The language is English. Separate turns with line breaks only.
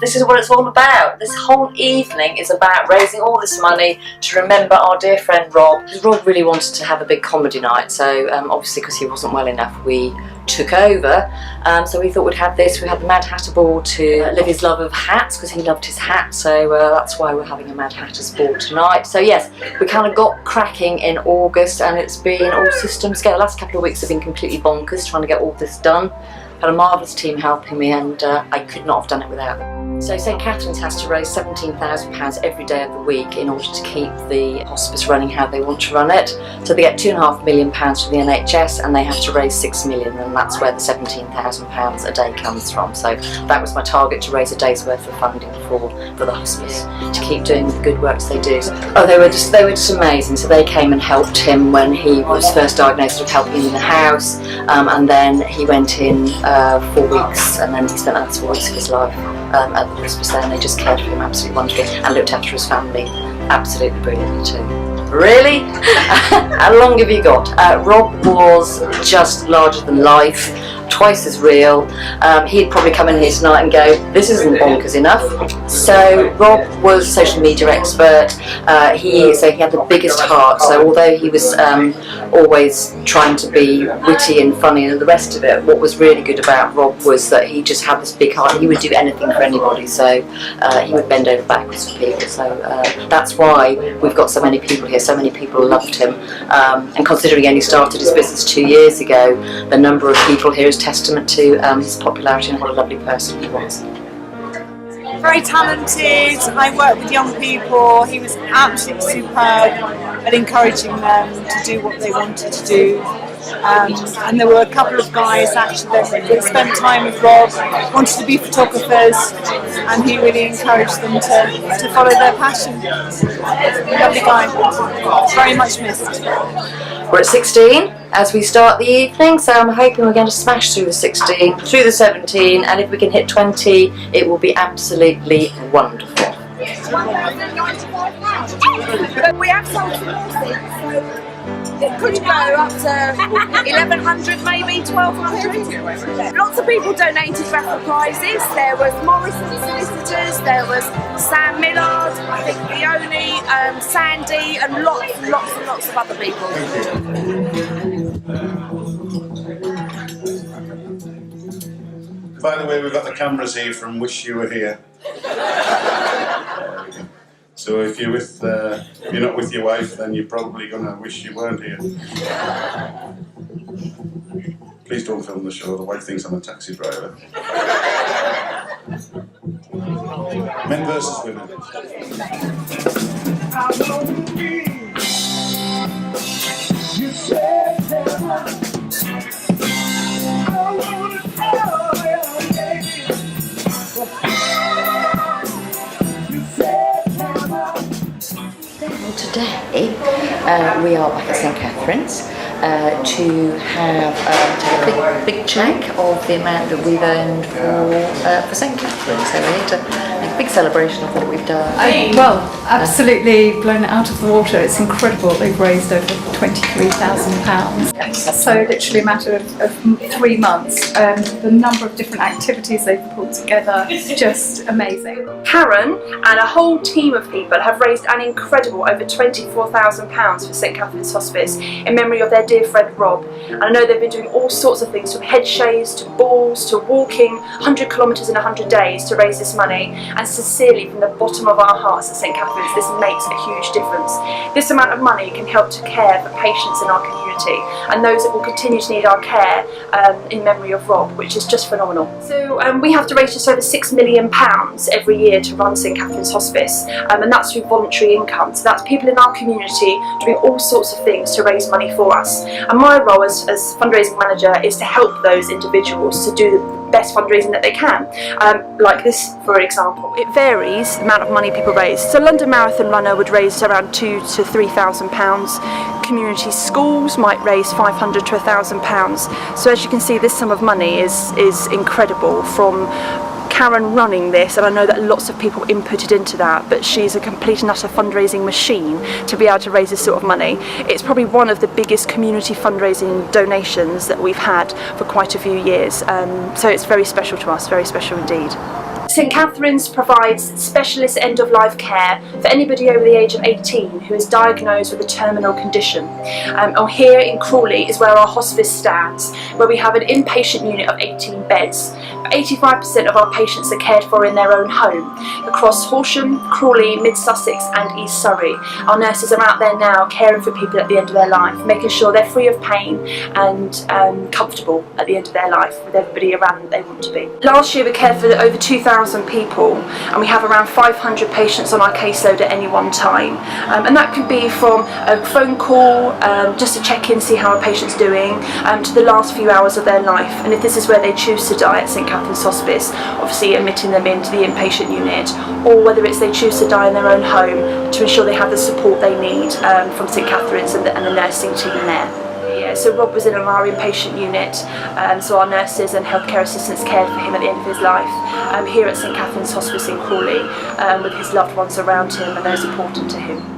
This is what it's all about. This whole evening is about raising all this money to remember our dear friend Rob. Rob really wanted to have a big comedy night, so obviously because he wasn't well enough, we took over. So we thought we'd have this. We had the Mad Hatter Ball to live his love of hats, because he loved his hat, so that's why we're having a Mad Hatter's Ball tonight. So yes, we kind of got cracking in August, and it's been all systems go. The last couple of weeks have been completely bonkers trying to get all this done. Had a marvellous team helping me, and I could not have done it without them. So St Catherine's has to raise £17,000 every day of the week in order to keep the hospice running how they want to run it. So they get £2.5 million from the NHS, and they have to raise £6 million, and that's where the £17,000 a day comes from. So that was my target, to raise a day's worth of funding for the hospice, to keep doing the good works they do. Oh, they were just amazing. So they came and helped him when he was first diagnosed, with helping him in the house, and then he went in 4 weeks, and then he spent the last 4 weeks of his life at the hospice there, and they just cared for him absolutely wonderfully and looked after his family absolutely brilliantly too. Really? How long have you got? Rob was just larger than life, twice as real. He'd probably come in here tonight and go, this isn't bonkers enough. So Rob was a social media expert. He had the biggest heart, so although he was always trying to be witty and funny and the rest of it, what was really good about Rob was that he just had this big heart. He would do anything for anybody, so he would bend over backwards for people. So that's why we've got so many people here. So many people loved him, and considering he only started his business 2 years ago, the number of people here is testament to his popularity and what a lovely person he was.
Very talented. I work with young people. He was absolutely superb at encouraging them to do what they wanted to do. And there were a couple of guys actually that spent time with Rob, wanted to be photographers, and he really encouraged them to follow their passion. Lovely guy, very much missed.
We're at 16 as we start the evening, so I'm hoping we're going to smash through the 16, through the 17, and if we can hit 20, it will be absolutely wonderful.
We have sold some more things, so it could go up to 1,100, maybe 1,200. Lots of people donated raffle prizes. There was Morrison Solicitors, there was Sam Millard, I think Leonie, Sandy, and lots of other people.
By the way, we've got the cameras here from Wish You Were Here. So if you're not with your wife, then you're probably gonna wish you weren't here. Please don't film the show. The wife thinks I'm a taxi driver. Men versus women.
Today we are back at St Catherine's to have a big check of the amount that we've earned for St Catherine's. So we're here to make a big celebration of what we've done.
Well, absolutely blown it out of the water. It's incredible. They've raised over £23,000. So literally a matter of 3 months. The number of different activities they've pulled together, just amazing.
Karen and a whole team of people have raised an incredible over £24,000 for St Catherine's Hospice in memory of their dear friend Rob. And I know they've been doing all sorts of things, from head shaves to balls to walking 100 kilometres in 100 days to raise this money. And sincerely, from the bottom of our hearts at St Catherine's, this makes a huge difference. This amount of money can help to care for patients in our community and those that will continue to need our care in memory of Rob, which is just phenomenal. So we have to raise just over £6 million every year to run St Catherine's Hospice, and that's through voluntary income. So that's people in our community doing all sorts of things to raise money for us. And my role as fundraising manager is to help those individuals to do the best fundraising that they can. Like this, for example. It varies the amount of money people raise. So London Marathon runner would raise around £2,000 to £3,000. Community schools might raise £500 to £1,000. So as you can see, this sum of money is incredible from Karen running this, and I know that lots of people inputted into that, but she's a complete and utter fundraising machine to be able to raise this sort of money. It's probably one of the biggest community fundraising donations that we've had for quite a few years, so it's very special to us, very special indeed. St Catherine's provides specialist end-of-life care for anybody over the age of 18 who is diagnosed with a terminal condition. And here in Crawley is where our hospice stands, where we have an inpatient unit of 18 beds. 85% of our patients are cared for in their own home. Across Horsham, Crawley, Mid Sussex and East Surrey, our nurses are out there now caring for people at the end of their life, making sure they're free of pain and comfortable at the end of their life with everybody around that they want to be. Last year we cared for over 2,000 people, and we have around 500 patients on our caseload at any one time. And that could be from a phone call, just to check in, see how a patient's doing, to the last few hours of their life. And if this is where they choose to die at St Catherine's Hospice, obviously admitting them into the inpatient unit, or whether it's they choose to die in their own home to ensure they have the support they need from St Catherine's and the nursing team there. Yeah, so Rob was in our inpatient unit, so our nurses and healthcare assistants cared for him at the end of his life here at St Catherine's Hospice in Crawley, with his loved ones around him and those important to him.